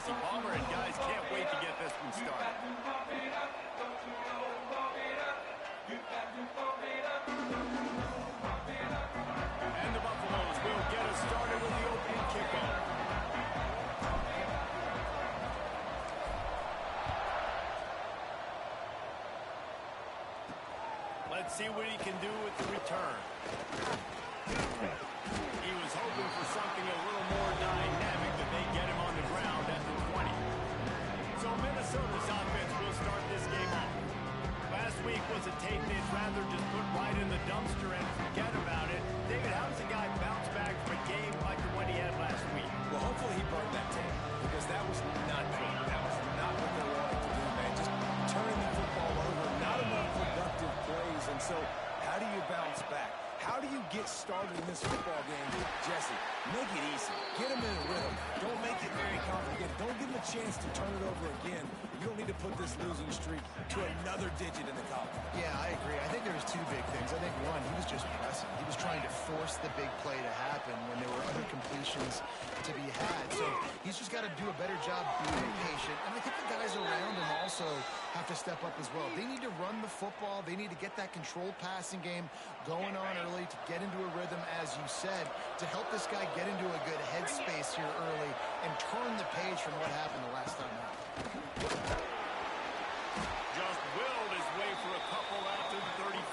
Jesse Palmer, and guys can't wait to get this one started. And the Buffaloes will get us started with the opening kickoff. Let's see what he can do with the return. He was hoping for something a little more dynamic, but they get him on the ground at the 20. So Minnesota's offense will start this game off. Last week was a tape they'd rather just put right in the dumpster and forget about it. David, how does a guy bounce back from a game like the one he had last week? Well, hopefully he burned that tape, because that was not good. That was not what they wanted to do, man. Just turning the football over, not enough productive plays. And so how do you bounce back? How do you get started in this football game? Jesse, make it easy. Get him in a rhythm. Don't make it very complicated. Don't give him a chance to turn it over again. You don't need to put this losing streak to another digit in the column. Yeah, I agree. I think there was two big things. I think, one, he was just pressing. He was trying to force the big play to happen when there were other completions to be had. So he's just got to do a better job being patient. And I think the guys around him also have to step up as well. They need to run the football. They need to get that controlled passing game going on early to get into a rhythm, as you said, to help this guy get into a good headspace here early and turn the page from what happened the last time out. Just willed his way for a couple out to the 35.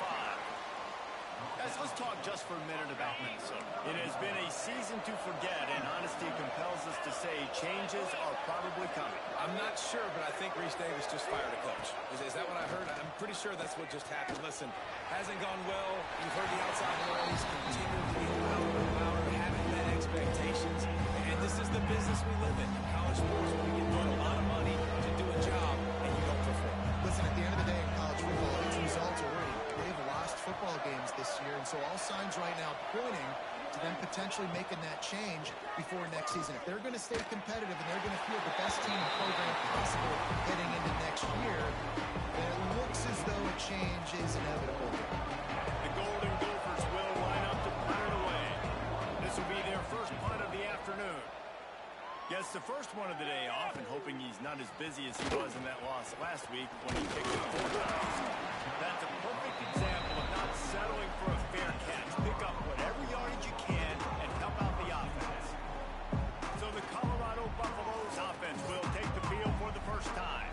Guys, let's talk just for a minute about Minnesota. It has been a season to forget, and honesty compels us to say changes are probably coming. I'm not sure, but I think Reese Davis just fired a coach. Is that what I heard? I'm pretty sure that's what just happened. Listen, hasn't gone well. You've heard the outside noise continue to be louder and louder, haven't met expectations. And this is the business we live in. College sports, where you get paid a lot of money to do a job, and you don't perform. Listen, at the end of the day in college football, these results are already. They've lost football games this year, and so all signs right now pointing to them potentially making that change before next season. If they're going to stay competitive and they're going to field the best team and program possible heading into next year, then it looks as though a change is inevitable. The Golden Gophers will line up to punt it away. This will be their first punt of the afternoon. Gets the first one of the day off, and hoping he's not as busy as he was in that loss last week when he kicked it 4 times. That's a perfect example of not settling for a fair catch. Pick up whatever yardage you can and help out the offense. So the Colorado Buffaloes offense will take the field for the first time.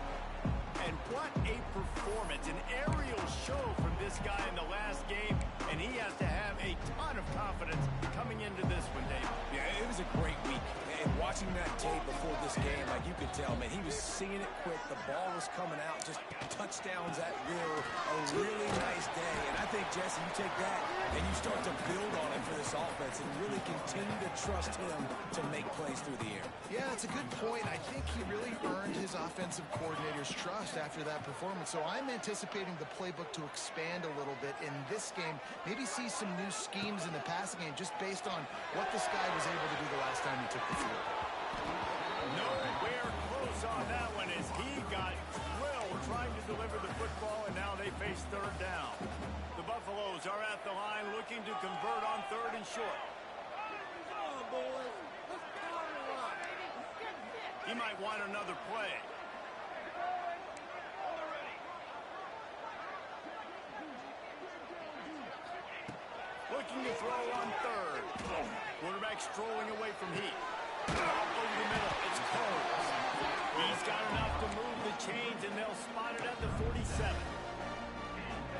And what a performance, an aerial show from this guy in the last game, and he has to have a ton of confidence coming into this one, Dave. Yeah, it was a great week. And watching that tape before this game, like you could tell, man, he was seeing it quick. The ball was coming out, just touchdowns at will. A really nice day. And I think, Jesse, you take that and you start to build on it for this offense and really continue to trust him to make plays through the air. Yeah, it's a good point. I think he really earned his offensive coordinator's trust after that performance. So I'm anticipating the playbook to expand a little bit in this game. Maybe see some new schemes in the passing game just based on what this guy was able to do the last time he took the field. Nowhere close on that one as he got drilled trying to deliver the football, and now they face third down. The Buffaloes are at the line looking to convert on 3rd and short. He might want another play. Looking to throw on 3rd. Quarterback strolling away from Heath. Over the middle, it's Cole. He's got enough to move the chains, and they'll spot it at the 47.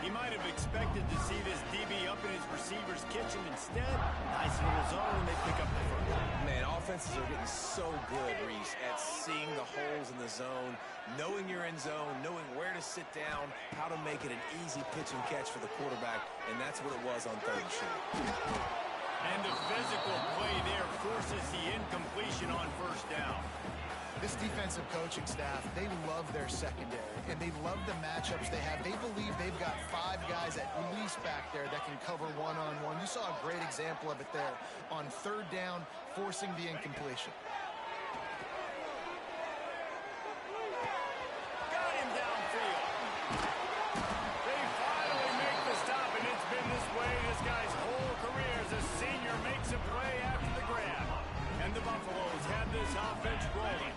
He might have expected to see this DB up in his receiver's kitchen. Instead, nice little zone, they pick up the first. Man, offenses are getting so good, Reese, at seeing the holes in the zone, knowing you're in zone, knowing where to sit down, how to make it an easy pitch and catch for the quarterback, and that's what it was on 3rd and short. And the physical play there forces the incompletion on 1st down. This defensive coaching staff, they love their secondary, and they love the matchups they have. They believe they've got 5 guys at least back there that can cover one-on-one. You saw a great example of it there on 3rd down, forcing the incompletion. Got him downfield. They finally make the stop, and it's been this way this guy's whole career as a senior makes a play after the grab. And the Buffaloes have this offense rolling.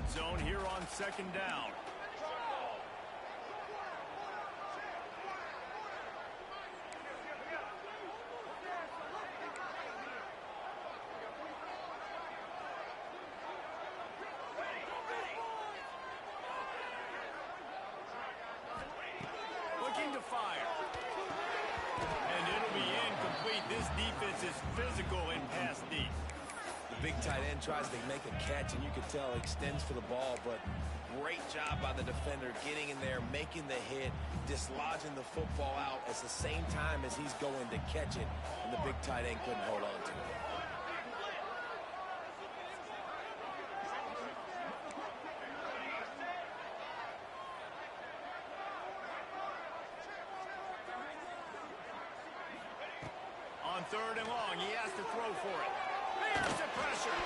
zone here on second down. Looking to fire. And it'll be incomplete. This defense is physical in pass deep. The big tight end tries to make a catch, and you can tell he extends for the ball, but great job by the defender getting in there, making the hit, dislodging the football out at the same time as he's going to catch it, and the big tight end couldn't hold on to it. On third and long, he has to throw for it. There's the pressure.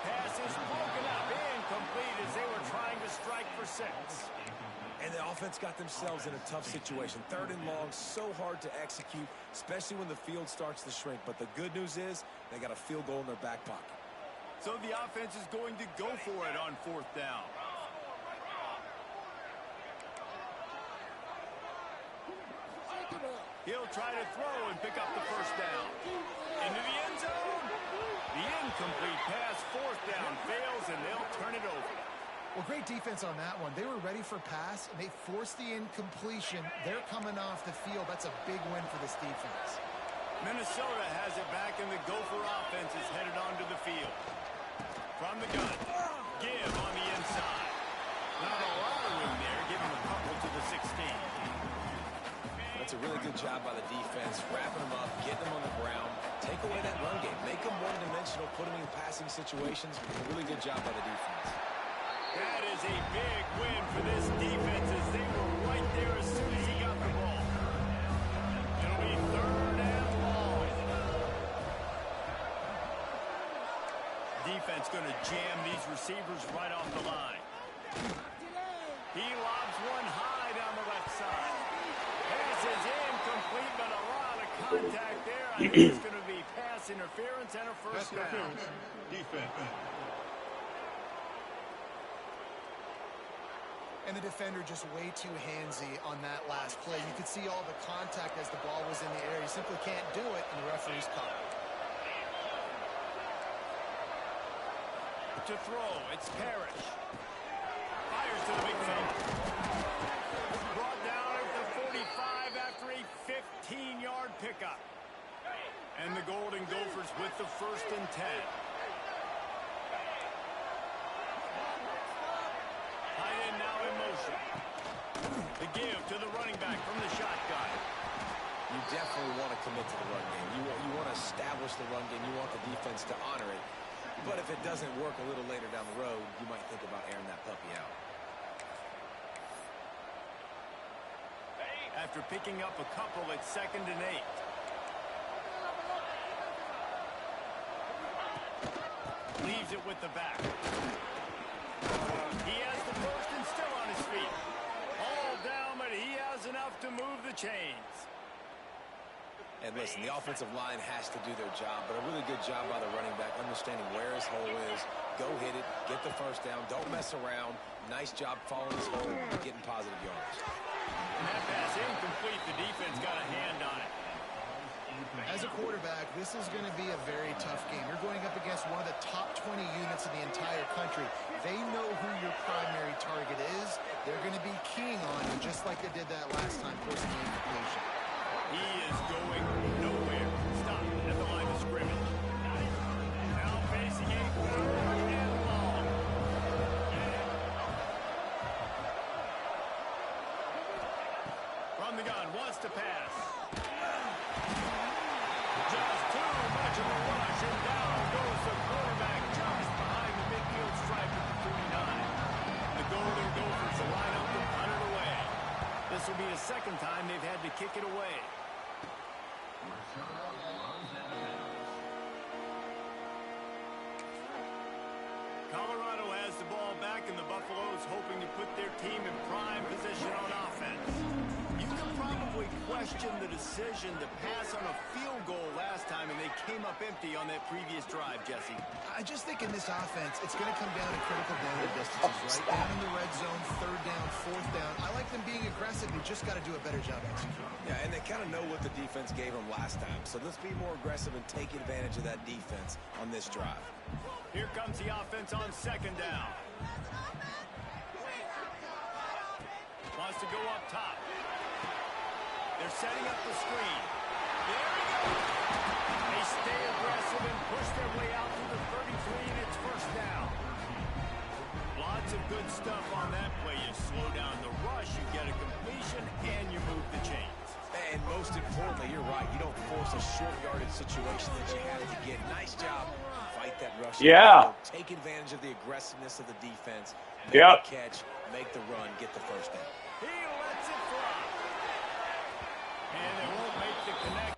Pass is broken up, incomplete as they were trying to strike for 6. And the offense got themselves in a tough situation. Third and long, so hard to execute, especially when the field starts to shrink. But the good news is they got a field goal in their back pocket. So the offense is going to go for it on 4th down. He'll try to throw and pick up the first down. Into the end zone. The incomplete pass, 4th down, fails, and they'll turn it over. Well, great defense on that one. They were ready for pass, and they forced the incompletion. They're coming off the field. That's a big win for this defense. Minnesota has it back, and the Gopher offense is headed onto the field. From the gun, give on the inside. Not a lot of room there, give him a couple to the 16. That's a really good job by the defense, wrapping them up, getting them on the ground, take away that run game, make them one-dimensional, put them in passing situations. Really good job by the defense. That is a big win for this defense as they were right there as soon as he got the ball. It'll be third and long. Defense going to jam these receivers right off the line. He lobs one high down the left side. Pass is incomplete, but a lot of contact there. I think it's going to be pass interference and a first down. Defense. And the defender just way too handsy on that last play. You could see all the contact as the ball was in the air. He simply can't do it, and the referee's caught it. To throw, it's Parrish. Fires to the big fella. Brought down at the 45 after a 15-yard pickup. And the Golden Gophers with the 1st and 10. Tight end now in motion. The give to the running back from the shotgun. You definitely want to commit to the run game. You want to establish the run game. You want the defense to honor it. But if it doesn't work a little later down the road, you might think about airing that puppy out. After picking up a couple at 2nd and 8. Leaves it with the back. He has the first and still on his feet. All down, but he has enough to move the chains. And listen, the offensive line has to do their job, but a really good job by the running back, understanding where his hole is. Go hit it, get the first down, don't mess around. Nice job following his hole, getting positive yards. And that pass incomplete. The defense got a hand on it. As a quarterback, this is going to be a very tough game. You're going up against one of the top 20 units in the entire country. They know who your primary target is. They're going to be keying on you, just like they did that last time, forcing the incompletion. He is going nowhere. Stop at the line of scrimmage. Now facing a 3rd and long. From the gun, wants to pass. Just too much of a rush, and down goes the quarterback just behind the midfield stripe at the 39. The Golden Gophers line up to punt it away. This will be the 2nd time they've had to kick it away. Colorado has the ball back, and the Buffaloes hoping to put their team in prime position on offense. You can probably question question the decision to pass on a field goal last time, and they came up empty on that previous drive, Jesse. I just think in this offense, it's going to come down to critical goal distances, right? Down in the red zone, third down, fourth down. I like them being aggressive. They just got to do a better job executing. Yeah, and they kind of know what the defense gave them last time. So let's be more aggressive and take advantage of that defense on this drive. Here comes the offense on second down. Wants to go up top. They're setting up the screen. There we go. They stay aggressive and push their way out to the 33, and it's first down. Lots of good stuff on that play. You slow down the rush, you get a completion, and you move the chains. And most importantly, you're right. You don't force a short yardage situation that you have to get. Nice job. Fight that rush. Yeah. Take advantage of the aggressiveness of the defense. Yep. Make the catch, make the run, get the first down. He lets it fly. And they won't make the connect.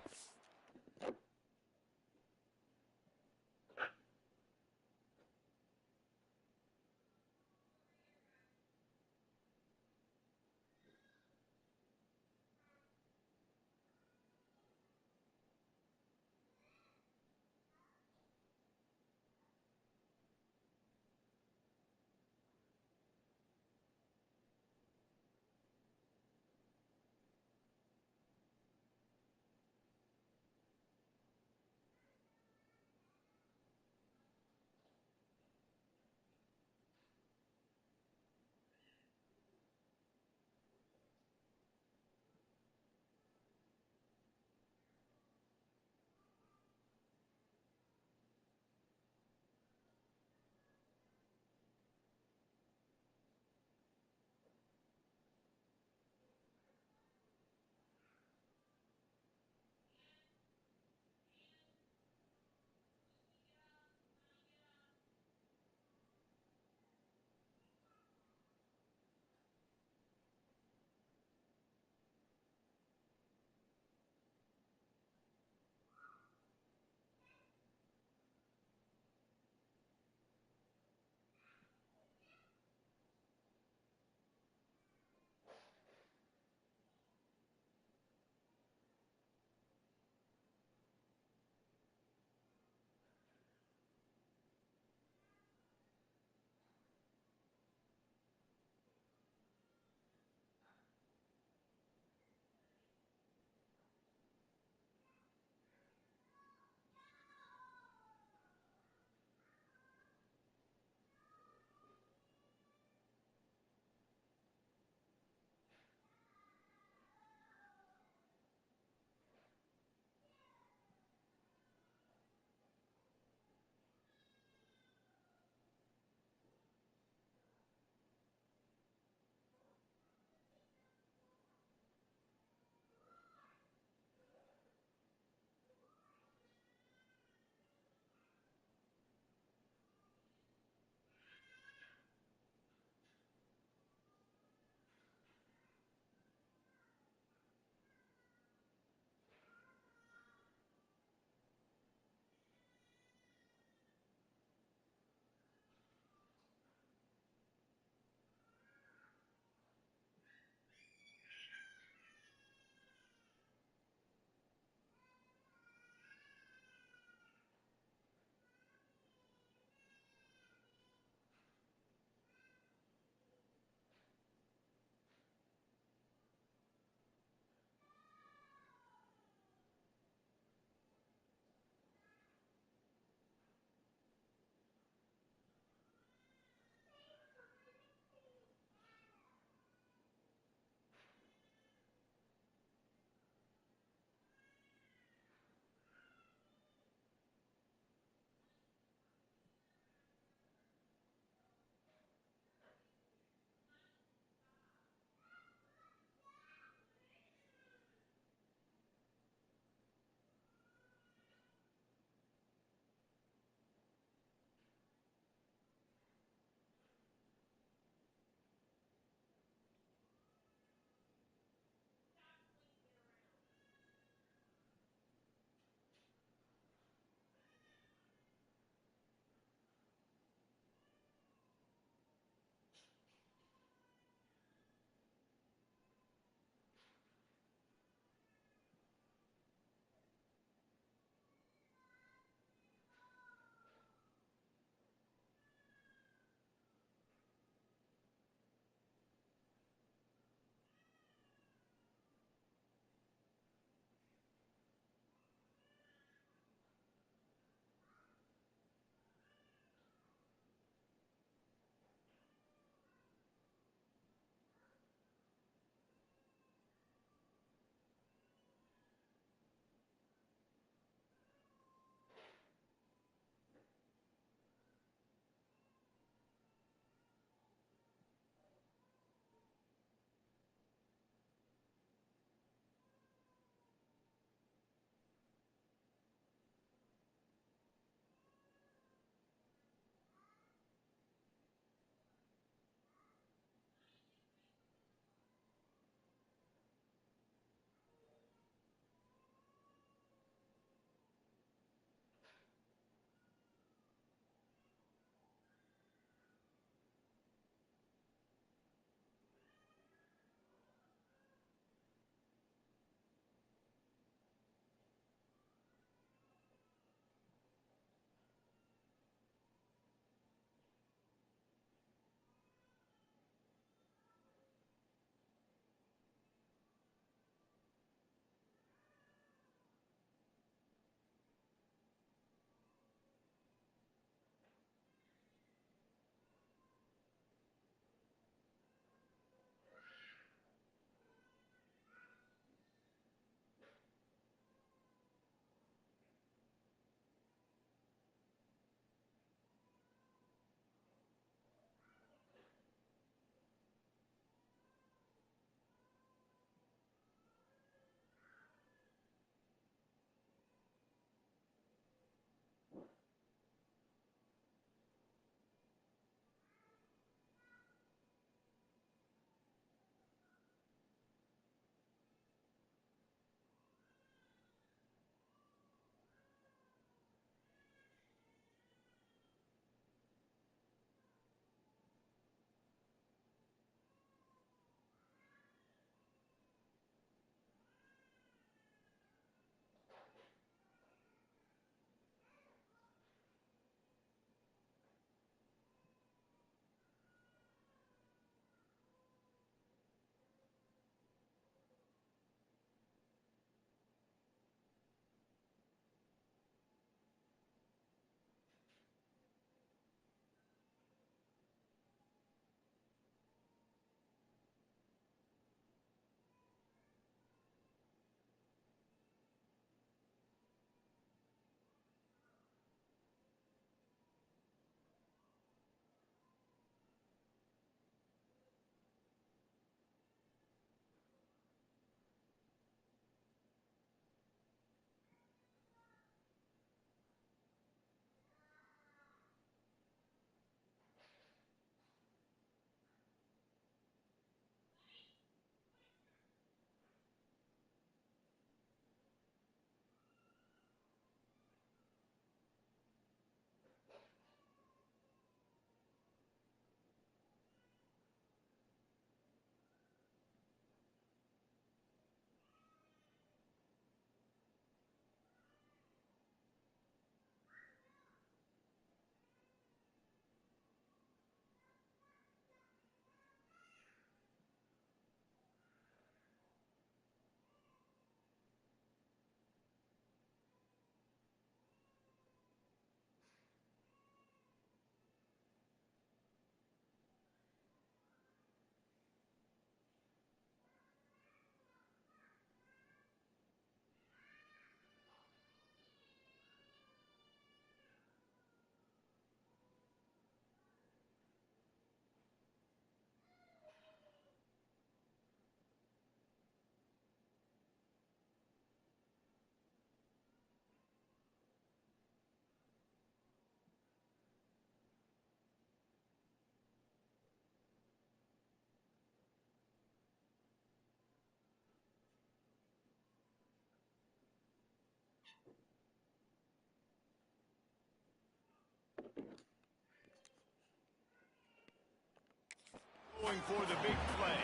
going for the big play.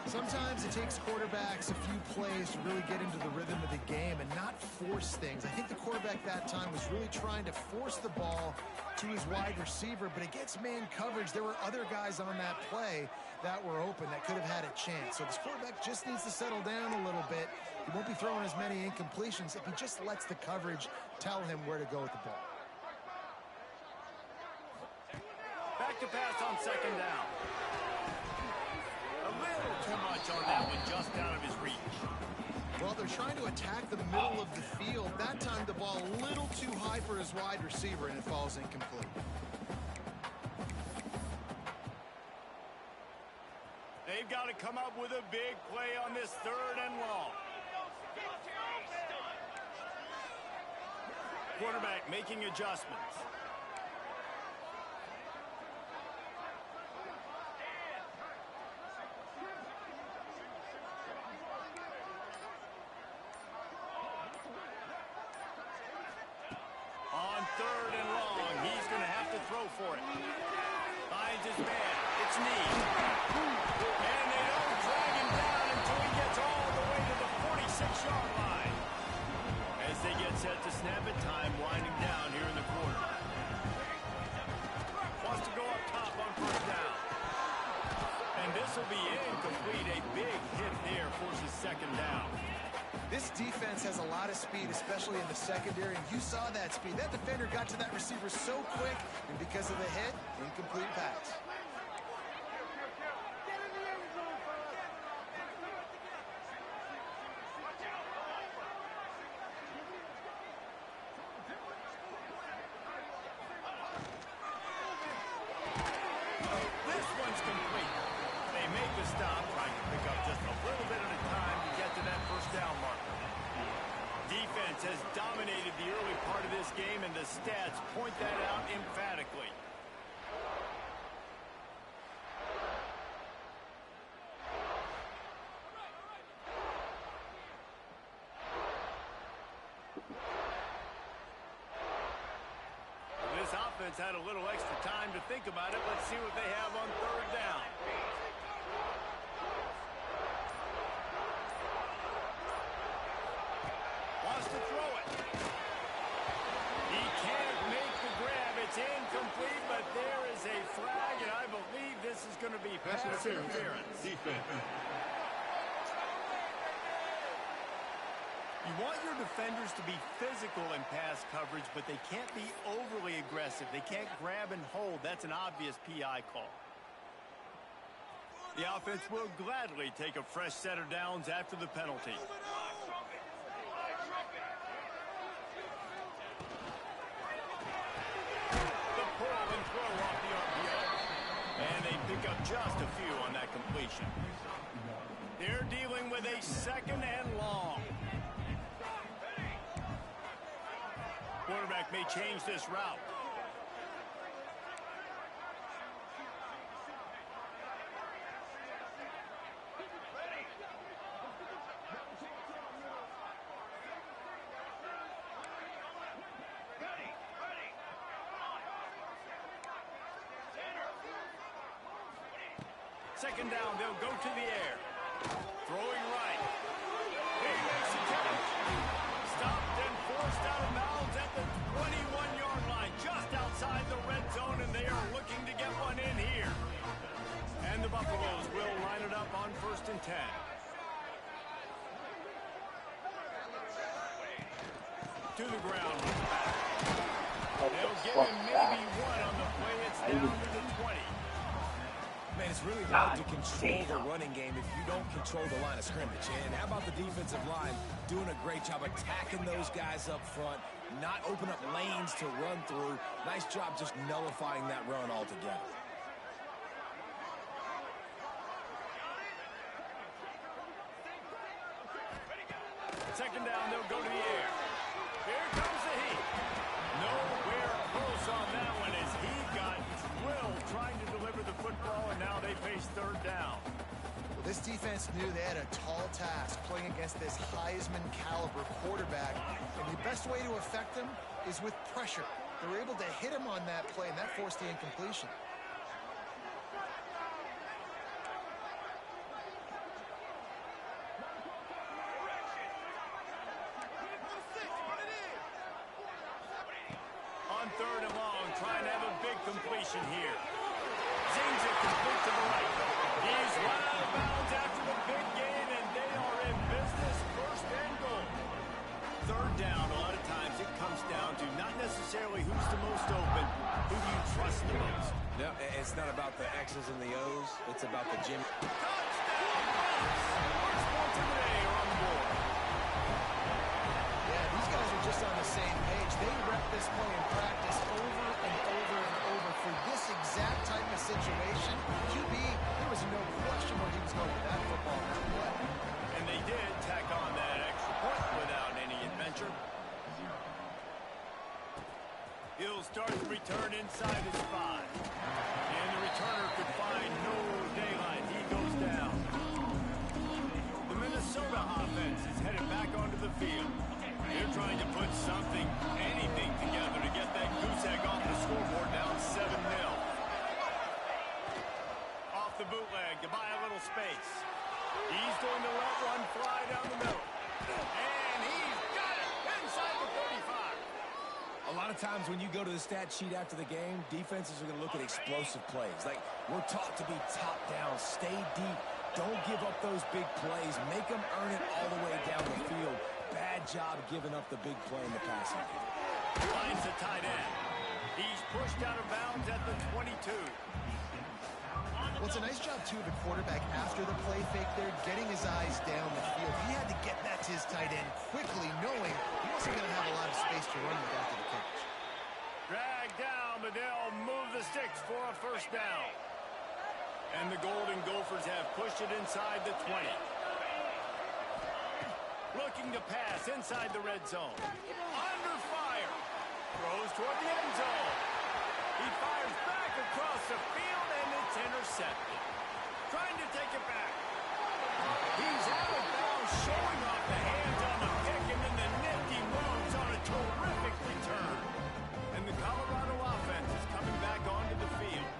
Sometimes it takes quarterbacks a few plays to really get into the rhythm of the game and not force things. I think the quarterback that time was really trying to force the ball to his wide receiver, but against man coverage, there were other guys on that play that were open that could have had a chance. So this quarterback just needs to settle down a little bit. He won't be throwing as many incompletions if he just lets the coverage tell him where to go with the ball. Back to pass on second down. A little too much on that one, just out of his reach. Well, they're trying to attack the middle of the field. That time, the ball a little too high for his wide receiver, and it falls incomplete. They've got to come up with a big play on this 3rd and long. Quarterback making adjustments. On 3rd and long, he's going to have to throw for it. Finds his man. It's Need. And they don't drag him down until he gets all the way to the 46-yard line. As they get set to snap it, time winding down here in the quarter. Wants to go up top on 1st down. And this will be incomplete. A big hit there forces 2nd down. This defense has a lot of speed, especially in the secondary, and you saw that speed. That defender got to that receiver so quick, and because of the hit, incomplete pass. This one's complete. They make the stop, trying to pick up just a little bit at a time to get to that 1st down marker. Defense has dominated the early part of this game, and the stats point that out emphatically. This offense had a little extra time to think about it. Let's see what they have on 3rd down. Wants to throw it. He can't make the grab. It's incomplete, but there is a flag, and I believe this is going to be pass interference. Defense. You want your defenders to be physical in pass coverage, but they can't be overly aggressive. They can't grab and hold. That's an obvious PI call. The offense will gladly take a fresh set of downs after the penalty. The pull and throw off the RPO. And they pick up just a few on that completion. They're dealing with a 2nd and long. Quarterback may change this route. Second down, they'll go to the air. Throwing right. He makes the catch. Stopped and forced out of bounds at the 21-yard line, just outside the red zone, and they are looking to get one in here. And the Buffaloes will line it up on 1st and 10. To the ground. They'll give him maybe one on the play. It's down to the 20. Man, it's really hard to control the running game if you don't control the line of scrimmage. And how about the defensive line doing a great job attacking those guys up front, not open up lanes to run through. Nice job just nullifying that run altogether. Second down, they'll go to the air. Here comes the heat. Nowhere close on that one as he got drilled trying to deliver the football, and now they face 3rd down. Well, this defense knew they had a tall task playing against this Heisman caliber quarterback, and the best way to affect him is with pressure. They were able to hit him on that play, and that forced the incompletion. completion here. Zings it complete to the right. He's run out of bounds after the big gain, and they are in business. First and goal. Third down, a lot of times it comes down to not necessarily who's the most open, who do you trust the most. No, it's not about the X's and the O's. It's about the gym. Touchdown! First points of the day are on the board. Yeah, these guys are just on the same page. They rep this play in practice over and over and over for this exact type of situation. QB, there was no question where he was going with that football in that play. And they did tack on that extra point without any adventure. He'll start the return inside his 5. And the returner could find no daylight. He goes down. The Minnesota offense is headed back onto the field. They're trying to put something, anything together to get that goose egg off the scoreboard down 7-0. Off the bootleg to buy a little space. He's going to let one fly down the middle. And he's got it inside the 35. A lot of times when you go to the stat sheet after the game, defenses are going to look at explosive plays. Like, we're taught to be top down, stay deep, don't give up those big plays, make them earn it all the way down the field. Bad job giving up the big play in the passing game. Finds the tight end. He's pushed out of bounds at the 22. Well, it's a nice job, too, of the quarterback after the play fake there, getting his eyes down the field. He had to get that to his tight end quickly, knowing he wasn't going to have a lot of space to run with after the catch. Dragged down, but they'll move the sticks for a first down. And the Golden Gophers have pushed it inside the 20. Looking to pass inside the red zone. Under fire. Throws toward the end zone. He fires back across the field, and it's intercepted. Trying to take it back. He's out of bounds, showing off the hands on the pick, and then the nifty moves on a terrific return. And the Colorado offense is coming back onto the field.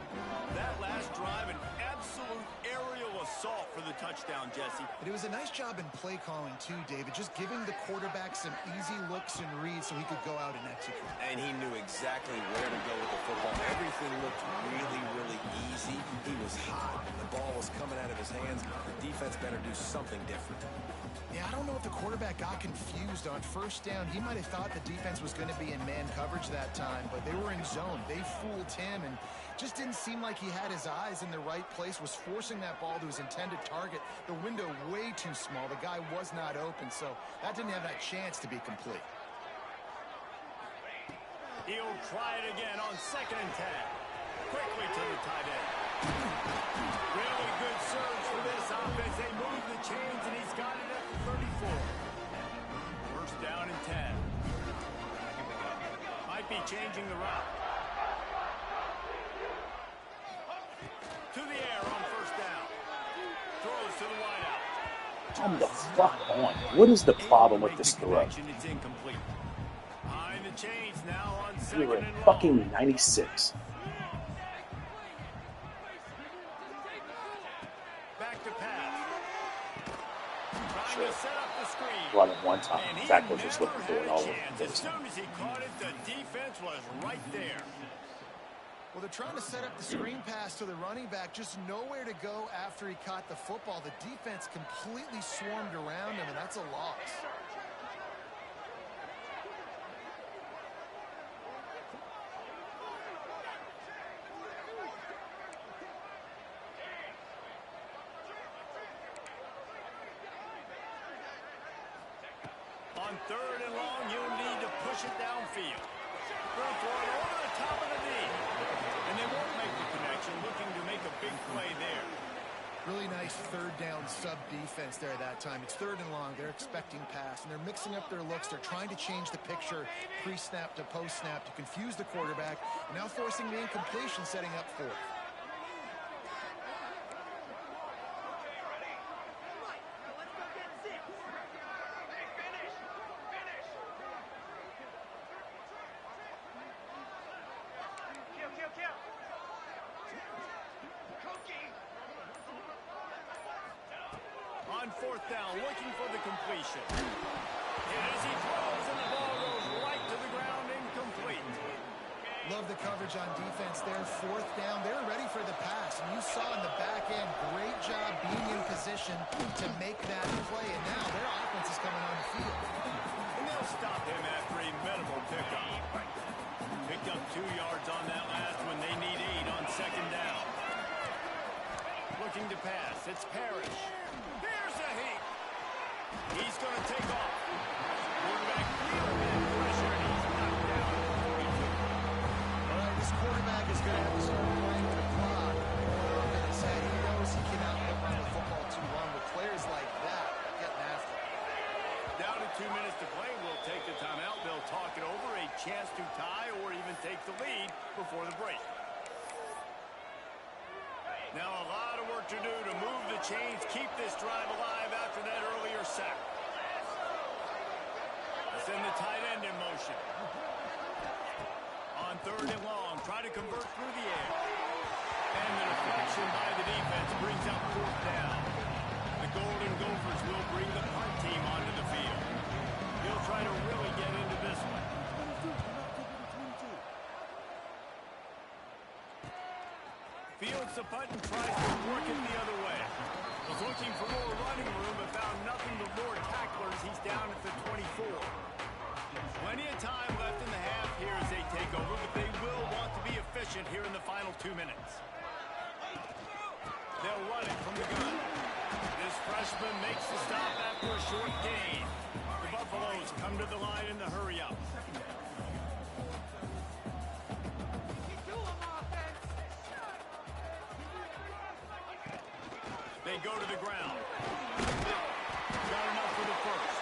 That last drive, an absolute aerial assault for the touchdown, Jesse. But it was a nice job in play calling, too, David, just giving the quarterback some easy looks and reads so he could go out and execute. And he knew exactly where to go with the football. Everything looked really, really easy. He was hot. The ball was coming out of his hands. The defense better do something different. Yeah, I don't know if the quarterback got confused on first down. He might have thought the defense was going to be in man coverage that time, but they were in zone. They fooled him and just didn't seem like he had his eyes in the right place, was forcing that ball to his intended target. The window way too small. The guy was not open, so that didn't have that chance to be complete. He'll try it again on 2nd and 10. Quickly to the tight end. Really good surge for this offense. They move the chains, and he's got it at the 34. First down and 10. Might be changing the route. To the air on first down. Throws to the wideout. Come the fuck on. What is the problem with this throw? It's incomplete. Behind the chains now on 2nd You're and in long. fucking 96. Back to pass. Trying to set up the screen. Run it one time. And he Zach was just never looking for had it a all chance. over. As soon as he caught it, the defense was right there. Well, they're trying to set up the screen pass to the running back, just nowhere to go after he caught the football. The defense completely swarmed around him, and that's a loss. On 3rd and long, you'll need to push it downfield. They'll throw it over the top of the knee. And they won't make the connection, looking to make a big play there. Really nice third down sub defense there that time. It's 3rd and long. They're expecting pass, and they're mixing up their looks. They're trying to change the picture pre-snap to post-snap to confuse the quarterback, and now forcing the incompletion, setting up 4th. On 4th down, looking for the completion. And as he throws, and the ball goes right to the ground, incomplete. Love the coverage on defense there. Fourth down. They're ready for the pass. And you saw in the back end, great job being in position to make that play. And now their offense is coming on the field. And they'll stop him after a minimal pickup. Picked up 2 yards on that last one. They need 8 on second down. Looking to pass. It's Parrish. Here's a heat. He's going to take off. Quarterback feels that pressure, and he's knocked down. All right, this quarterback is going to have to start playing with the clock. In his head, he knows he cannot run the football too long, with players like that getting after him. Down to 2 minutes to play. We'll take the timeout. They'll talk it over. A chance to tie or even take the lead before the break. Now a lot of work to do to move the chains, keep this drive alive after that earlier sack. Let's send the tight end in motion. On third and long, try to convert through the air. And the deflection by the defense brings up fourth down. The Golden Gophers will bring the punt team onto the field. He'll try to really get into this one. Fields the punt and tries to work it the other way. Was looking for more running room but found nothing but more tacklers. He's down at the 24. Plenty of time left in the half here as they take over, but they will want to be efficient here in the final 2 minutes. They'll run it from the gun. This freshman makes the stop after a short gain. The Buffaloes come to the line in the hurry-up. They go to the ground. Got enough for the first.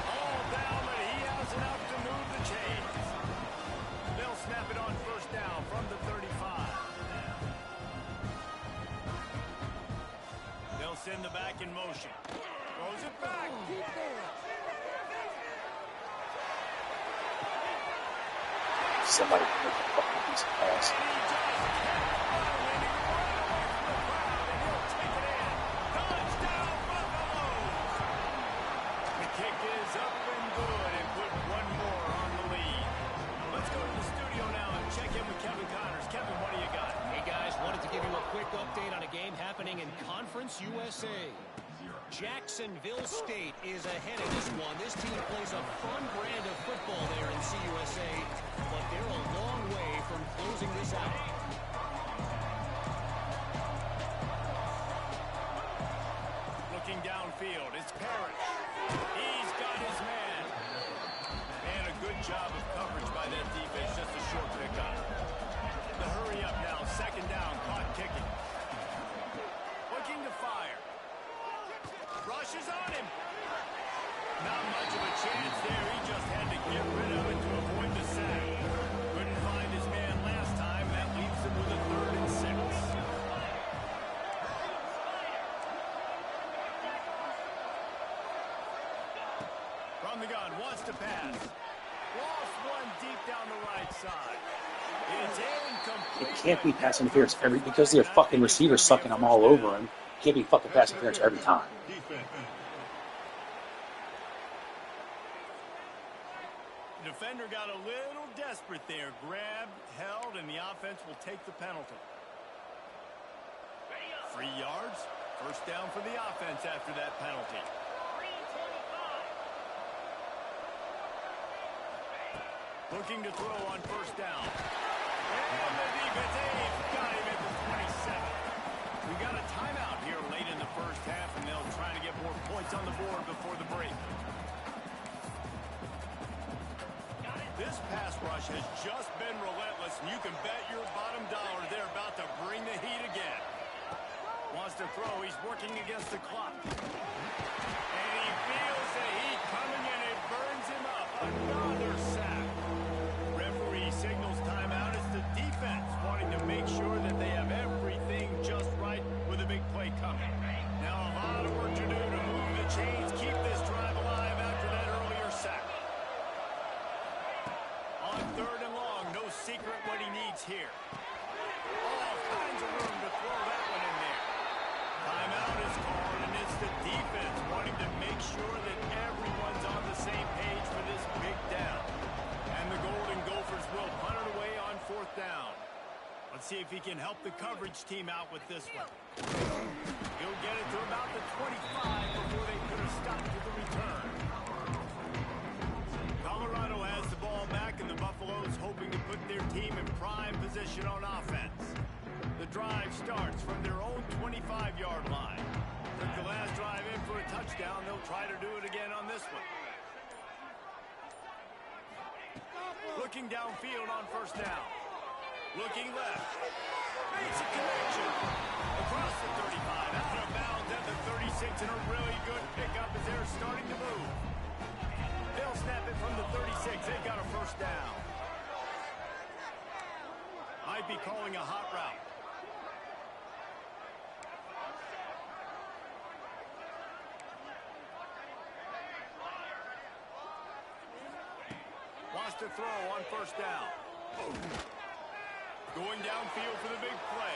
All down, but he has enough to move the chains. They'll snap it on first down from the 35. They'll send the back in motion. Throws it back. Somebody make a fucking piece of pass. Update on a game happening in Conference USA. Jacksonville State is ahead of this one. This team plays a fun brand of football there in CUSA, but they're a long way from closing this out. Looking downfield, it's Parrish. He's got his man. And a good job of coverage by that defense, just a short pickup. The hurry up now, second down, clock kicking. Looking to fire. Rushes on him. Not much of a chance there. He just had to get rid of it to avoid the sack. Couldn't find his man last time. That leaves him with a 3rd and 6. From the gun, wants to pass. Lost one deep down the right side. It's incomplete. It can't be pass interference because their fucking receivers sucking them all over him. It can't be fucking pass interference every time. Defender got a little desperate there. Grabbed, held, and the offense will take the penalty. 3 yards. First down for the offense after that penalty. Looking to throw on first down. And the defense, got him at the 27. We got a timeout here late in the first half, and they'll try to get more points on the board before the break. This pass rush has just been relentless, and you can bet your bottom dollar they're about to bring the heat again. Wants to throw. He's working against the clock. And he feels the heat coming, and it burns him up. Another sack. Referee signals timeout. It's the defense wanting to make sure that they have everything just right with a big play coming. Now a lot of work to do to move the chains, keep this drive alive after that earlier sack. On third and long, no secret what he needs here. All kinds of room to throw that one in there. Timeout is called, and it's the defense wanting to make sure that Let's see if he can help the coverage team out with this one. He'll get it to about the 25 before they put a stop to the return. Colorado has the ball back, and the Buffaloes hoping to put their team in prime position on offense. The drive starts from their own 25-yard line. Took the last drive in for a touchdown. They'll try to do it again on this one. Looking downfield on first down. Looking left. Makes a connection. Across the 35. Out of bounds at the 36. And a really good pickup as they're starting to move. They'll snap it from the 36. They've got a first down. Might be calling a hot route. Wants to throw on first down. Going downfield for the big play.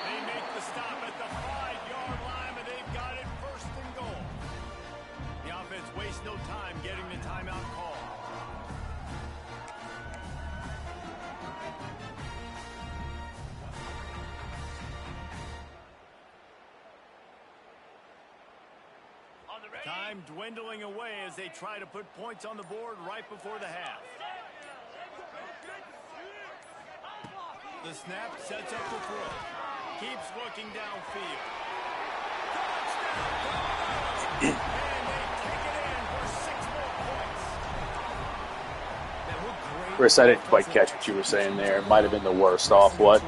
They make the stop at the 5-yard line, and they've got it first and goal. The offense wastes no time getting the timeout call. Time dwindling away as they try to put points on the board right before the half. The snap sets up the throw. Keeps looking downfield. Touchdown! And they take it in for 6 more points. Chris, I didn't quite catch what you were saying there. It might have been the worst off, what?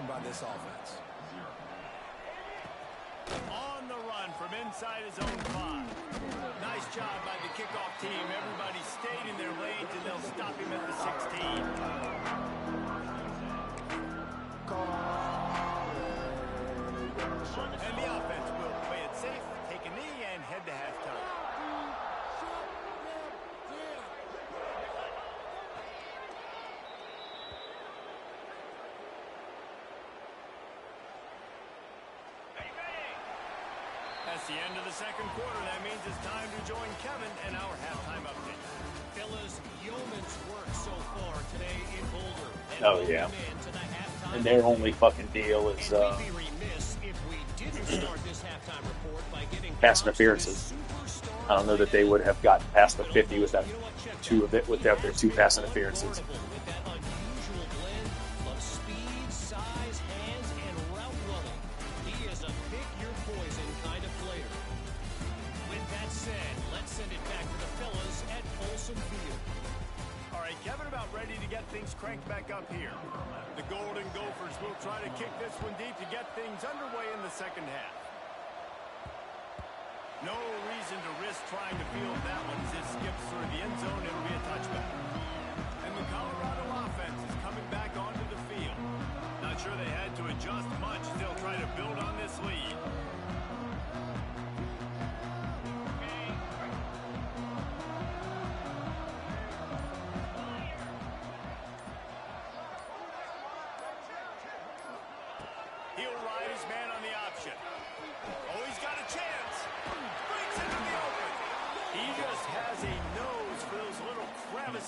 By this offense. On the run from inside his own 5. Nice job by the kickoff team. Everybody stayed in their lanes, and they'll stop him at the 16. And the offense will play it safe, take a knee, and head to halftime. That's the end of the second quarter. That means it's time to join Kevin and our halftime update. Fellas, yeoman's work so far today in Boulder. Oh, yeah. And their only fucking deal is pass interferences. I don't know that they would have gotten past the 50 without their 2 pass interferences. Kevin about ready to get things cranked back up here. The Golden Gophers will try to kick this one deep to get things underway in the second half. No reason to risk trying to field that one as it skips through the end zone. It'll be a touchback. And the Colorado offense is coming back onto the field. Not sure they had to adjust much. They'll try to build on this lead.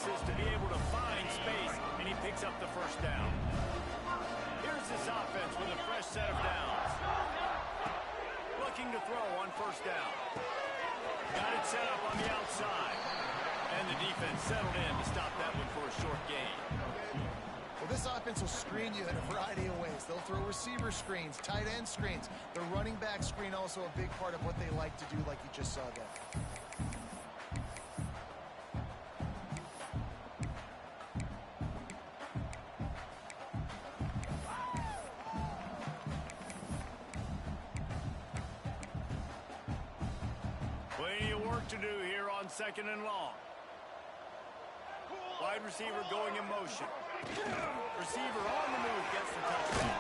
To be able to find space, and he picks up the first down. Here's this offense with a fresh set of downs. Looking to throw on first down. Got it set up on the outside. And the defense settled in to stop that one for a short gain. Well, this offense will screen you in a variety of ways. They'll throw receiver screens, tight end screens. The running back screen also a big part of what they like to do, like you just saw there. To do here on second and long. Wide receiver going in motion. Receiver on the move gets the touchdown.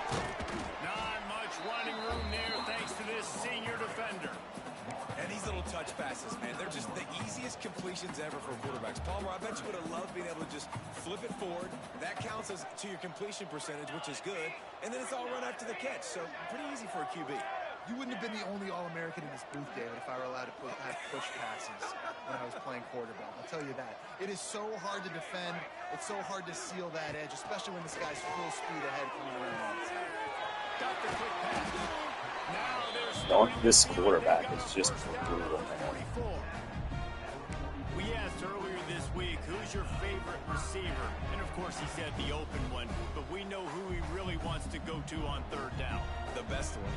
Not much running room there thanks to this senior defender. And these little touch passes, man, they're just the easiest completions ever for quarterbacks. Palmer, I bet you would have loved being able to just flip it forward. That counts as to your completion percentage, which is good. And then it's all run after the catch, so pretty easy for a QB. You wouldn't have been the only All-American in this booth, David, if I were allowed to have push passes when I was playing quarterback. I'll tell you that. It is so hard to defend. It's so hard to seal that edge, especially when this guy's full speed ahead coming around. Got the quick pass. Now there's This quarterback is just brutal, man. 44. We asked earlier this week, who's your favorite receiver? And of course he said the open one, but we know who he really wants to go to on third down. The best one.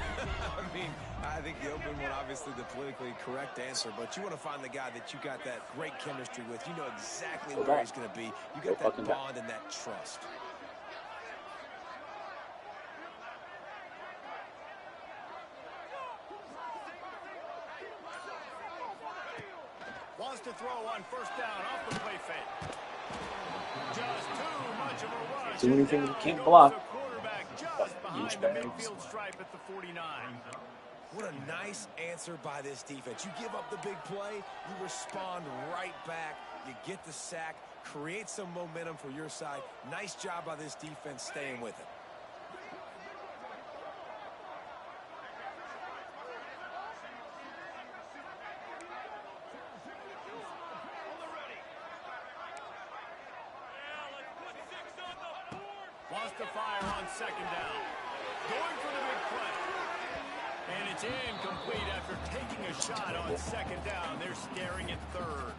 I mean, I think the open one, obviously the politically correct answer, but you want to find the guy that you got that great chemistry with. You know exactly where he's going to be. You got that bond and that trust. Wants to throw on first down off the play fake. Just too much of a rush. Do anything you can't block. Just behind the midfield stripe at the 49. What a nice answer by this defense. You give up the big play, you respond right back, you get the sack, create some momentum for your side. Nice job by this defense staying with it. Wants to fire on second down. Going for the big play. And it's incomplete after taking a shot on second down. They're staring at third.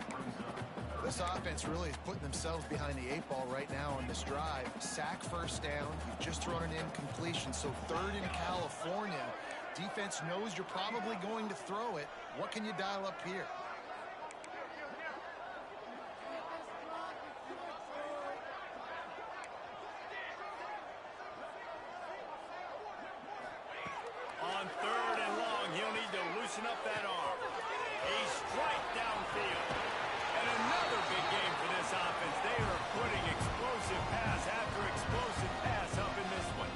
This offense really is putting themselves behind the 8 ball right now on this drive. Sack first down. You've just thrown an incompletion. So third in California. Defense knows you're probably going to throw it. What can you dial up here? On third and long, he'll need to loosen up that arm. A strike downfield. And another big game for this offense. They are putting explosive pass after explosive pass up in this one.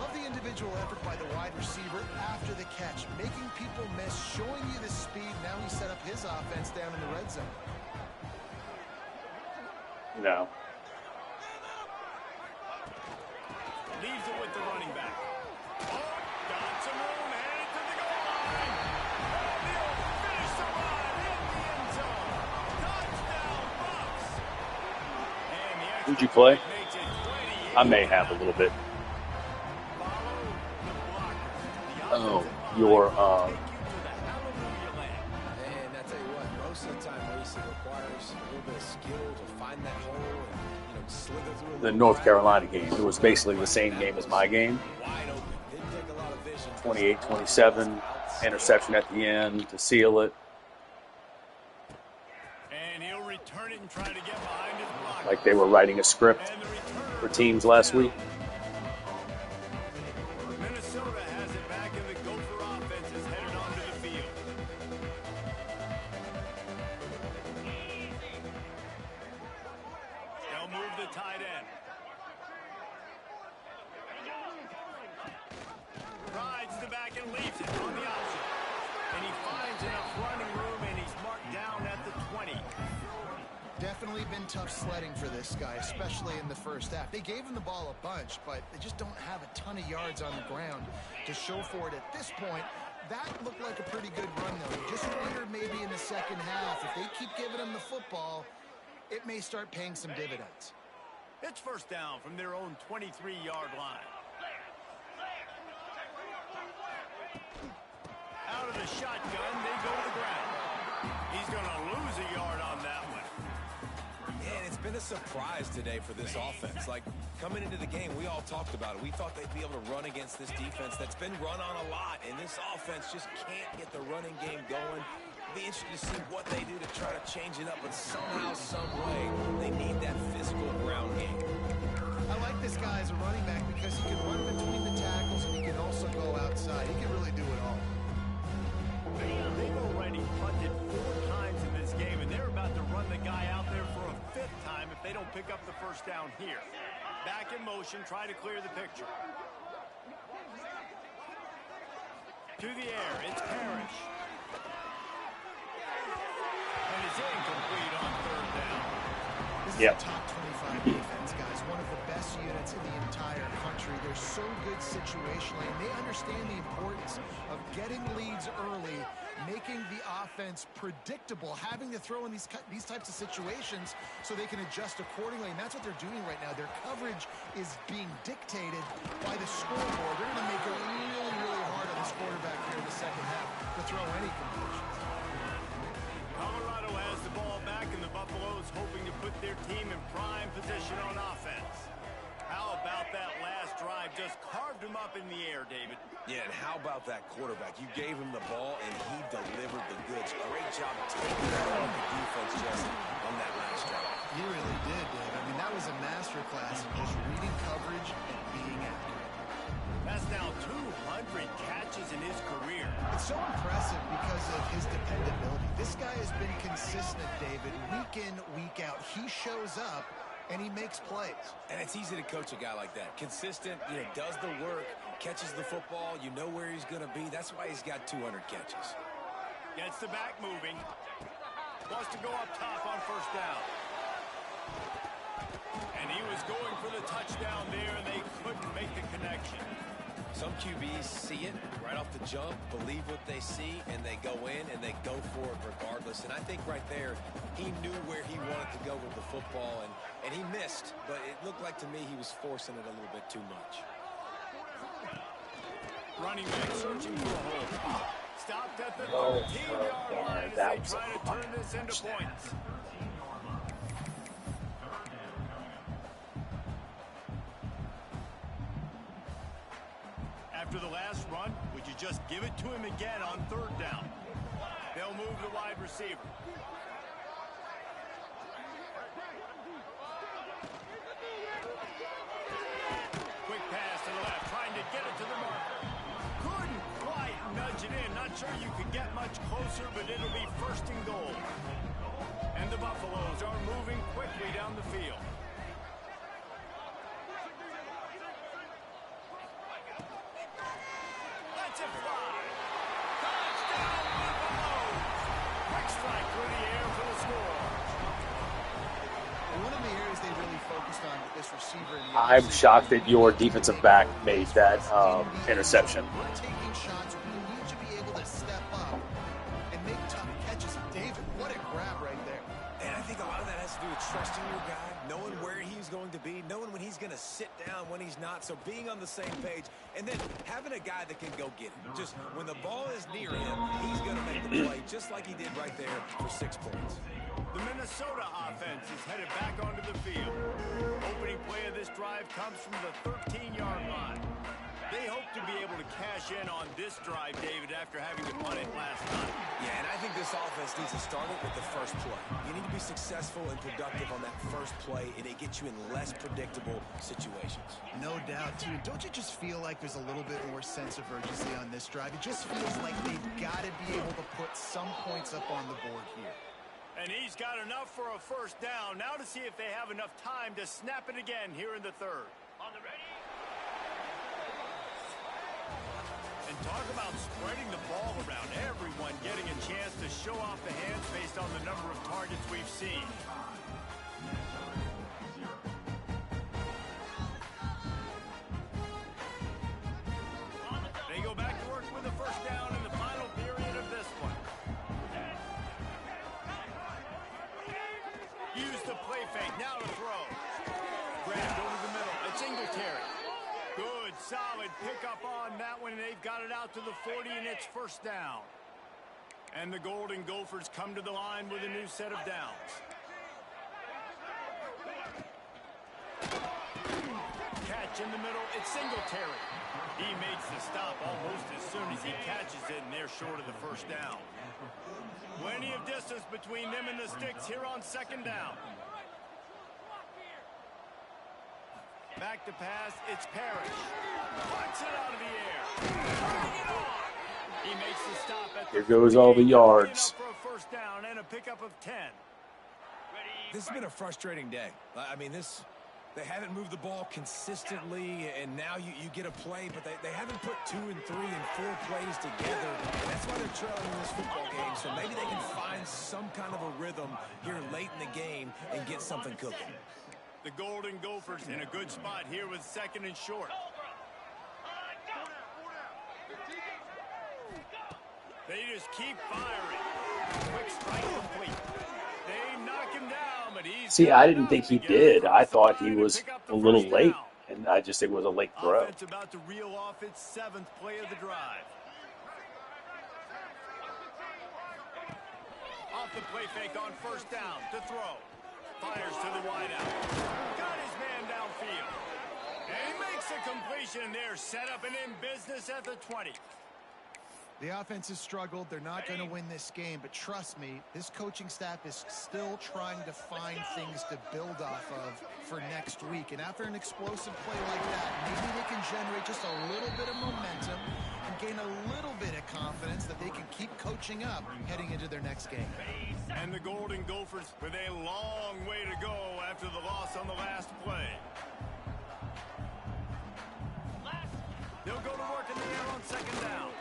Love the individual effort by the wide receiver after the catch, making people miss, showing you the speed. Now he set up his offense down in the red zone. No. Leaves it with the running back. Oh, got some room, headed to the goal line. And he'll finish the run in the end zone. Touchdown, Bucks. And the extra Who'd you play? point makes it 28. I may have a little bit. Follow the blockers. The Oh, offensive your line will take you to the hallelujah land. And I tell you what, most of the time, Maurice, it requires a little bit of skill to find that hole and, slither through The North Carolina game. It was basically the same game as my game. wide open. Didn't take a lot of vision. 28-27, interception at the end to seal it. And he'll return it and try to get behind his blocker. Like they were writing a script And the returner for teams last week. Minnesota has it back, and the Gopher offense is headed onto the field. They'll move the tight end. Rides the back and leaves it on the option. And he finds enough running room, and he's marked down at the 20. Definitely been tough sledding for this guy, especially in the first half. They gave him the ball a bunch, but they just don't have a ton of yards on the ground to show for it at this point. That looked like a pretty good run, though. You just wondered maybe in the second half, if they keep giving him the football, it may start paying some dividends. It's first down from their own 23-yard line. Out of the shotgun, they go to the ground. He's going to lose a yard on that one. And it's been a surprise today for this offense. Like, coming into the game, we all talked about it. We thought they'd be able to run against this defense that's been run on a lot, and this offense just can't get the running game going. Be interested to see what they do to try to change it up, but somehow, some way, they need that physical ground game. I like this guy as a running back because he can run between the tackles and he can also go outside. He can really do it all. They've already punted 4 times in this game, and they're about to run the guy out there for a 5th time if they don't pick up the first down here. Back in motion, try to clear the picture. To the air, it's Parrish. And it's incomplete on third down. This is a top 25 defense, guys. One of the best units in the entire country. There's so so good situationally, and they understand the importance of getting leads early, making the offense predictable, having to throw in these types of situations so they can adjust accordingly, and that's what they're doing right now. Their coverage is being dictated by the scoreboard. They're going to make it really, really hard on this quarterback here in the second half to throw any completions. Colorado has the ball back, and the Buffaloes hoping to put their team in prime position on offense. How about that last drive? Just carved him up in the air, David. Yeah, and how about that quarterback? You gave him the ball, and he delivered the goods. Great job taking that on the defense, Jesse, on that last drive. He really did, Dave. I mean, that was a masterclass in just reading coverage and being accurate. That's now 200 catches in his career. It's so impressive because of his dependability. This guy has been consistent, David, week in, week out. He shows up, and he makes plays. And it's easy to coach a guy like that. Consistent, does the work, catches the football, you know where he's going to be. That's why he's got 200 catches. Gets the back moving. Wants to go up top on first down. And he was going for the touchdown there, and they couldn't make the connection. Some QBs see it right off the jump, believe what they see, and they go in and they go for it regardless. And I think right there, he knew where he wanted to go with the football, and he missed. But it looked like to me he was forcing it a little bit too much. Running back searching for a hole. Stopped at the 13-yard line as they try to turn this into points. After the last run, would you just give it to him again on third down? They'll move the wide receiver. Quick pass to the left, trying to get it to the marker. Couldn't quite nudge it in. Not sure you could get much closer, but it'll be first and goal. And the Buffaloes are moving quickly down the field. Let's it fly. Touchdown, Buffaloes! Quick strike through the air for the score. One of the areas they really focused on with this receiver in the I'm shocked that your defensive back made that interception. We're taking shots. We need to be able to step up and make tough catches. David, what a grab right there. And I think a lot of that has to do with trusting your guy, knowing where he's going to be, knowing when he's going to sit down, when he's not. So being on the same page, and then having a guy that can go get it. Just when the ball is near him, he's going to make the play, just like he did right there for 6 points. The Minnesota offense is headed back onto the field. Opening play of this drive comes from the 13-yard line. They hope to be able to cash in on this drive, David, after having to punt it last time. Yeah, and I think this offense needs to start it with the first play. You need to be successful and productive on that first play, and it gets you in less predictable situations. No doubt, too. Don't you just feel like there's a little bit more sense of urgency on this drive? It just feels like they've got to be able to put some points up on the board here. And he's got enough for a first down. Now to see if they have enough time to snap it again here in the third. On the ready. And talk about spreading the ball around. Everyone getting a chance to show off the hands based on the number of targets we've seen. They go back to work with a first down in the final period of this one. Use the play fake. Now to throw. Grabbed over the middle. It's Singletary. Good, solid pickup on that one. They've got it out to the 40, and it's first down. And the Golden Gophers come to the line with a new set of downs. Catch in the middle. It's Singletary. He makes the stop almost as soon as he catches it, and they're short of the first down. Plenty of distance between them and the sticks here on second down. Back to pass, it's Parrish. Puts it out of the air. He makes the stop at the Here goes all the yards. For a first down and a pickup of 10. This has been a frustrating day. I mean, they haven't moved the ball consistently, and now you get a play, but they haven't put 2 and 3 and 4 plays together. And that's why they're trailing in this football game. So maybe they can find some kind of a rhythm here late in the game and get something cooking. The Golden Gophers in a good spot here with second and short. They just keep firing. Quick strike complete. They knock him down, but he's... See, I didn't think he did. I thought he was a little late, and I just think it was a late throw. Offense about to reel off its 7th play of the drive. Off the play fake on first down to throw. Fires to the wideout. Got his man downfield. And he makes a completion there. Set up and in business at the 20. The offense has struggled. They're not going to win this game, but trust me, this coaching staff is still trying to find things to build off of for next week. And after an explosive play like that, maybe they can generate just a little bit of momentum and gain a little bit of confidence that they can keep coaching up heading into their next game. And the Golden Gophers with a long way to go after the loss on the last play. They'll go to work in the air on second down.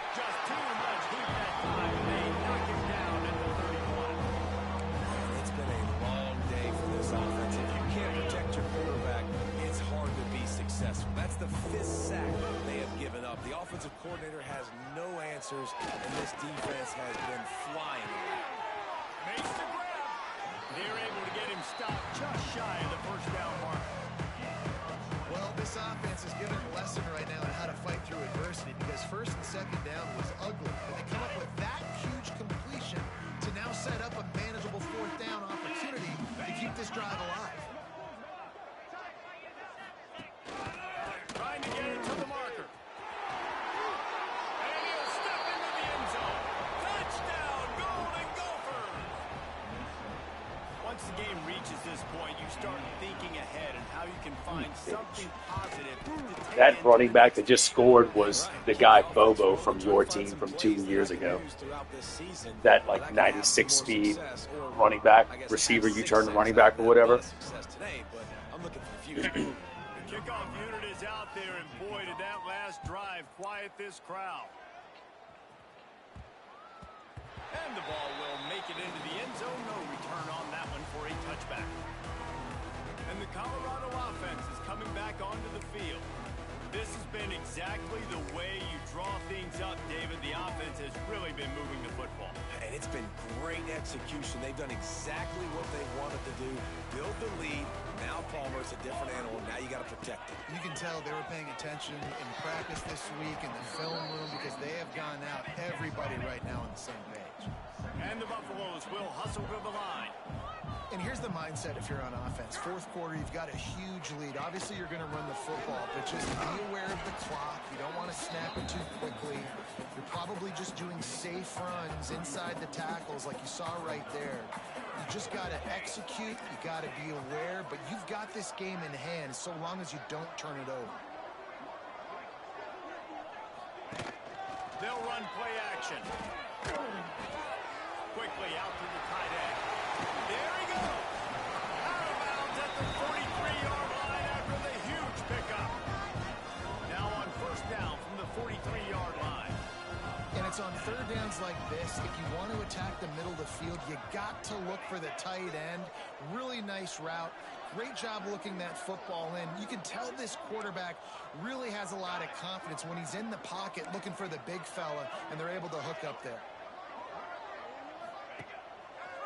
Just too much heat that time, and they knock him down at the 31. It's been a long day for this offense. If you can't protect your quarterback, it's hard to be successful. That's the 5th sack they have given up. The offensive coordinator has no answers, and this defense has been flying around. Makes the grab. They're able to get him stopped just shy of the first down mark. Well, this offense is giving a lesson right now on how to fight through adversity, because first and second down was ugly, but they come up with that huge completion to now set up a manageable 4th down opportunity to keep this drive alive. Trying to get it to the marker. And he'll step into the end zone. Touchdown, Golden Gophers! Once the game reaches this point, you start thinking ahead and how you can find something positive to take That running back that just scored was the guy Bobo from your team from 2 years ago. That like 96 speed running back, receiver, you turn the running back or whatever. The kickoff unit is out there, and boy, did that last drive quiet this crowd. And the ball will make it into the end zone. No return on that one for a touchback. And the Colorado offense is coming back onto the field. This has been exactly the way you draw things up, David. The offense has really been moving the football. And it's been great execution. They've done exactly what they wanted to do. Build the lead. Now Palmer's a different animal. Now you got to protect it. You can tell they were paying attention in practice this week in the film room, because they have gone out, everybody right now on the same page. And the Buffaloes will hustle to the line. And here's the mindset if you're on offense. 4th quarter, you've got a huge lead. Obviously, you're going to run the football, but just be aware of the clock. You don't want to snap it too quickly. You're probably just doing safe runs inside the tackles like you saw right there. You just got to execute. You got to be aware, but you've got this game in hand so long as you don't turn it over. They'll run play action. Quickly out to the tight end. There he goes. Out of bounds at the 43-yard line after the huge pickup. Now on first down from the 43-yard line. And it's on 3rd downs like this. If you want to attack the middle of the field, you got to look for the tight end. Really nice route. Great job looking that football in. You can tell this quarterback really has a lot of confidence when he's in the pocket looking for the big fella, and they're able to hook up there.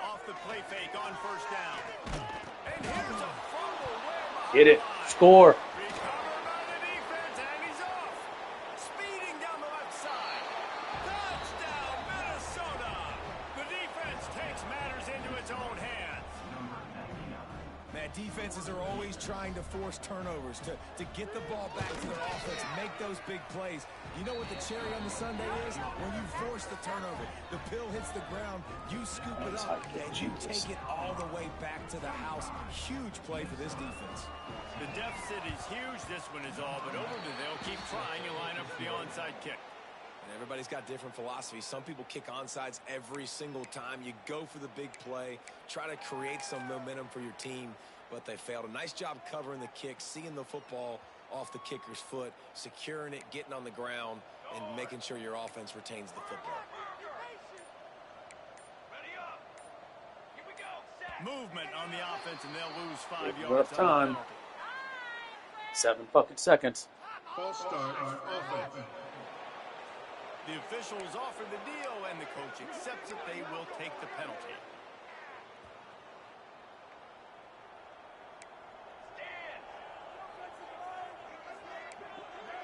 Off the play fake on first down. And here's a fumble way behind. Hit it. Score. Recovered by the defense, and he's off. Speeding down the left side. Touchdown, Minnesota. The defense takes matters into its own hands. Man, defenses are always trying to force turnovers to get the ball back to their offense, make those big plays. You know what the cherry on the sundae is? When you force the turnover. The pill hits the ground, you scoop it up, and you take it all the way back to the house. Huge play for this defense. The deficit is huge. This one is all but over. They'll keep trying and line up for the onside kick. And everybody's got different philosophies. Some people kick onsides every single time. You go for the big play, try to create some momentum for your team, but they failed. A nice job covering the kick, seeing the football off the kicker's foot, securing it, getting on the ground, and making sure your offense retains the football. Movement on the offense, and they'll lose 5 yards. Rough time. 7 fucking seconds. False start on offense. The officials offer the deal, and the coach accepts that they will take the penalty.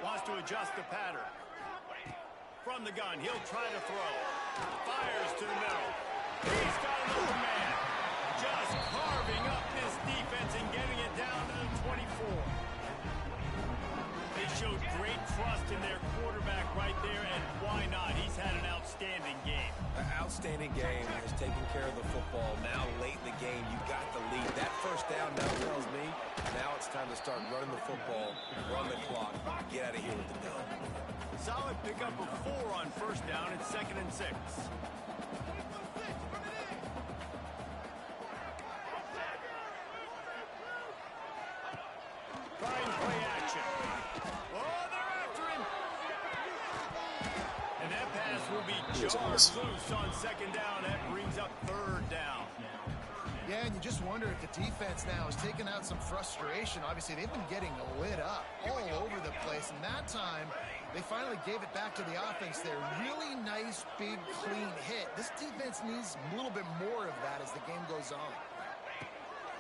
Wants to adjust the pattern. From the gun, he'll try to throw. Fires to the middle. He's got an open man. Just carving up this defense and getting it down to the 24. They showed great trust in their quarterback right there, and why not? He's had an outstanding game. An outstanding game. Has taken care of the football. Now late in the game, you got the lead. That first down now tells me now it's time to start running the football, run the clock, get out of here with the dub. Solid pickup of 4 on first down. It's 2nd and 6. Trying play action. Oh, they're after him. And that pass will be charged loose on 2nd down. That brings up 3rd down. Yeah, and you just wonder if the defense now is taking out some frustration. Obviously, they've been getting lit up all over the place, and that time they finally gave it back to the offense there. Really nice, big, clean hit. This defense needs a little bit more of that as the game goes on.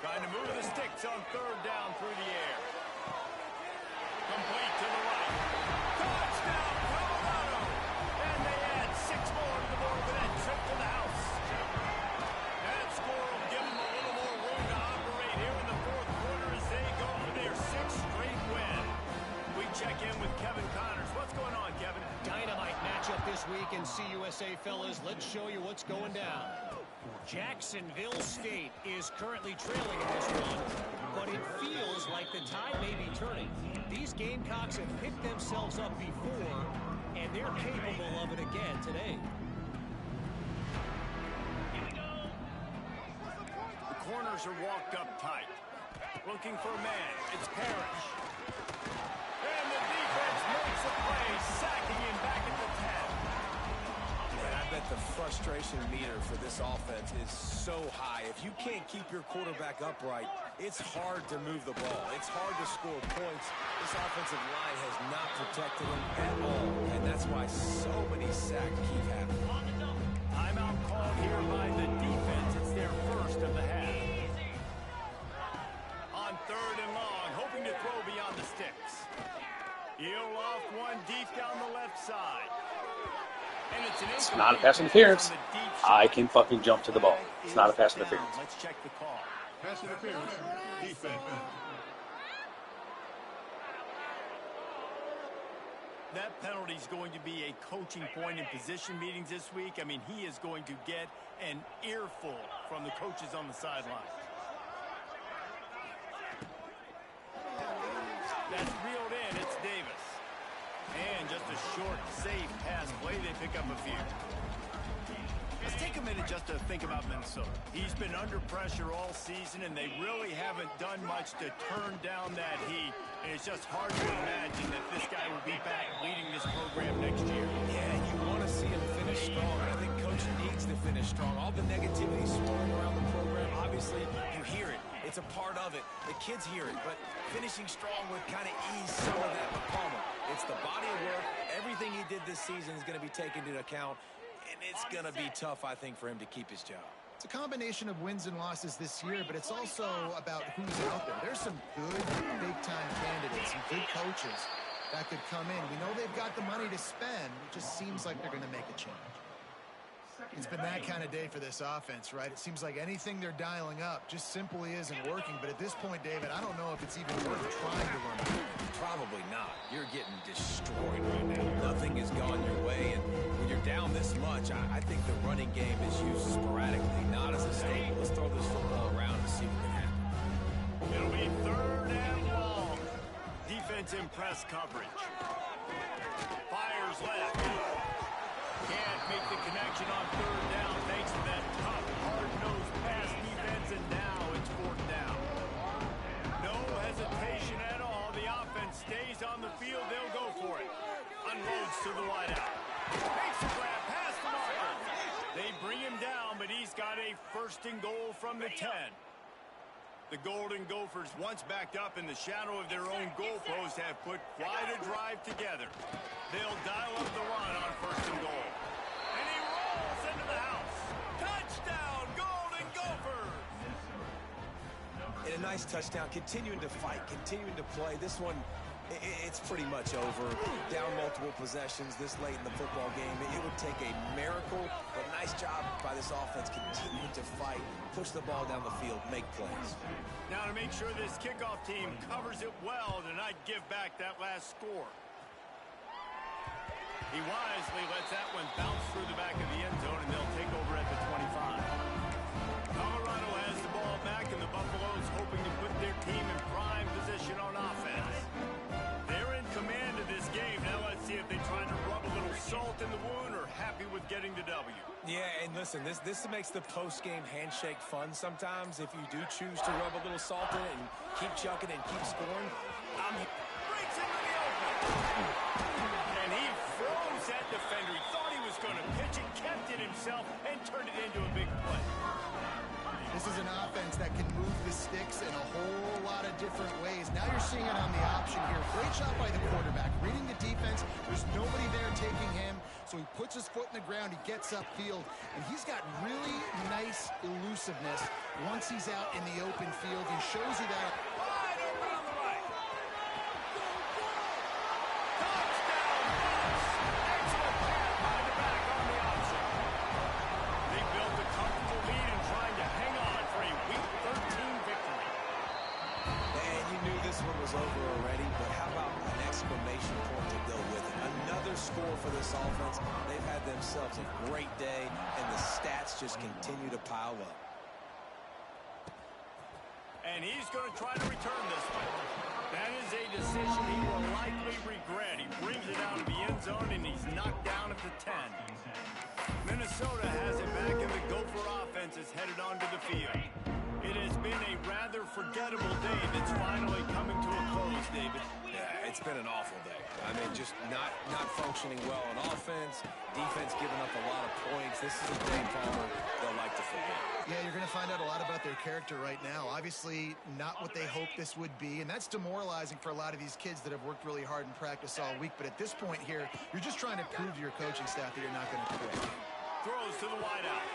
Trying to move the sticks on 3rd down through the air. Complete to the right. Touchdown, Colorado! And they add 6 more to the board with that trip to the house. That score will give them a little more room to operate here in the 4th quarter as they go for their 6th straight win. We check in with Kevin Connors. What's going on, Kevin? Dynamite matchup this week in CUSA, fellas. Let's show you what's going down. Jacksonville State is currently trailing in this one, but it feels like the tide may be turning. These Gamecocks have picked themselves up before, and they're capable of it again today. The corners are walked up tight. Looking for a man. It's Parrish. And the defense makes a play, sacking him back at the 10. And I bet the frustration meter for this offense is so high. If you can't keep your quarterback upright, it's hard to move the ball. It's hard to score points. This offensive line has not protected him at all, and that's why so many sacks keep happening. Timeout called here by the defense. It's their first of the half. On 3rd and long, hoping to throw beyond the sticks. He'll off one deep down the left side. And it's not a pass interference. I can fucking jump to the ball. It's not a pass interference. Let's check the call. Pass interference. Defense. That penalty is going to be a coaching point in position meetings this week. I mean, he is going to get an earful from the coaches on the sideline. That's reeled in. It's Davis. And just a short, safe pass play. They pick up a few. Let's take a minute just to think about Minnesota. He's been under pressure all season, and they really haven't done much to turn down that heat. And it's just hard to imagine that this guy will be back leading this program next year. Yeah, you want to see him finish strong. I think Coach needs to finish strong. All the negativity swirling around the program, obviously, you hear it. It's a part of it. The kids hear it, but finishing strong would kind of ease some of that McCollum. It's the body of work. Everything he did this season is going to be taken into account, and it's going to be tough, I think, for him to keep his job. It's a combination of wins and losses this year, but it's also about who's out there. There's some good big-time candidates, some good coaches that could come in. We know they've got the money to spend. It just seems like they're going to make a change. It's been that kind of day for this offense, right? It seems like anything they're dialing up just simply isn't working. But at this point, David, I don't know if it's even worth trying to run it. Probably not. You're getting destroyed right now. Nothing has gone your way, and when you're down this much, I think the running game is used sporadically, not as a staple. Let's throw this football around and see what can happen. It'll be 3rd and long. Defense in press coverage. Fires left. Can't make the connection on 3rd down thanks to that tough, hard-nosed pass defense, and now it's 4th down. No hesitation at all. The offense stays on the field. They'll go for it. Unloads to the wideout. Makes a grab past the marker. They bring him down, but he's got a 1st and goal from the 10. The Golden Gophers, once backed up in the shadow of their own goalpost, have put quite a drive together. They'll dial up the run on 1st and goal. And he rolls into the house. Touchdown, Golden Gophers! And a nice touchdown, continuing to fight, continuing to play. This one, it's pretty much over. Down multiple possessions this late in the football game. It would take a miracle, but nice job by this offense continuing to fight, push the ball down the field, make plays. Now to make sure this kickoff team covers it well to not give back that last score. He wisely lets that one bounce through the back of the end zone, and they'll take over at the 25. Colorado has the ball back, and the Buffaloes hoping to put their team in prime position on offense. They're in command of this game. Now let's see if they try to rub a little salt in the wound or happy with getting the W. Yeah, and listen, this makes the post-game handshake fun sometimes. If you do choose to rub a little salt in it and keep chucking and keep scoring. Breaks into the open. And he froze that defender. He thought he was going to pitch it, kept it himself, and turned it into a big play. This is an offense that can move the sticks in a whole lot of different ways. Now you're seeing it on the option here. Great job by the quarterback. Reading the defense, there's nobody there taking him, so he puts his foot in the ground, he gets upfield, and he's got really nice elusiveness once he's out in the open field. He shows you that. Wide open on the right. Touchdown, Bucks. Excellent pass by the back on the option. They built a comfortable lead and trying to hang on for a Week 13 victory. And you knew this one was over already, but how about an exclamation point to go with it? Another score for this offense. They've had themselves a great day, and the stats just continue to pile up. And he's going to try to return this one. That is a decision he will likely regret. He brings it out of the end zone, and he's knocked down at the 10. Minnesota has it back, and the Gopher offense is headed onto the field. It has been a rather forgettable day that's finally coming to a close, David. Yeah, it's been an awful day. I mean, just not functioning well on offense, defense giving up a lot of points. This is a day, Palmer, they'll like to forget. Yeah, you're going to find out a lot about their character right now. Obviously, not what they hoped this would be, and that's demoralizing for a lot of these kids that have worked really hard in practice all week. But at this point here, you're just trying to prove to your coaching staff that you're not going to quit. Throws to the wideout.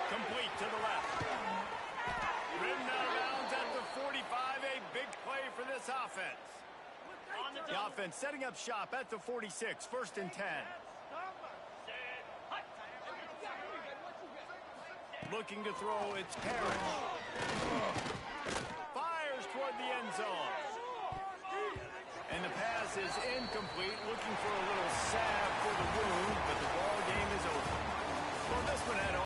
Complete to the left. Ridden out of bounds at the 45. A big play for this offense. The offense setting up shop at the 46. 1st and 10. Looking to throw, it's Parrish. Fires toward the end zone. And the pass is incomplete. Looking for a little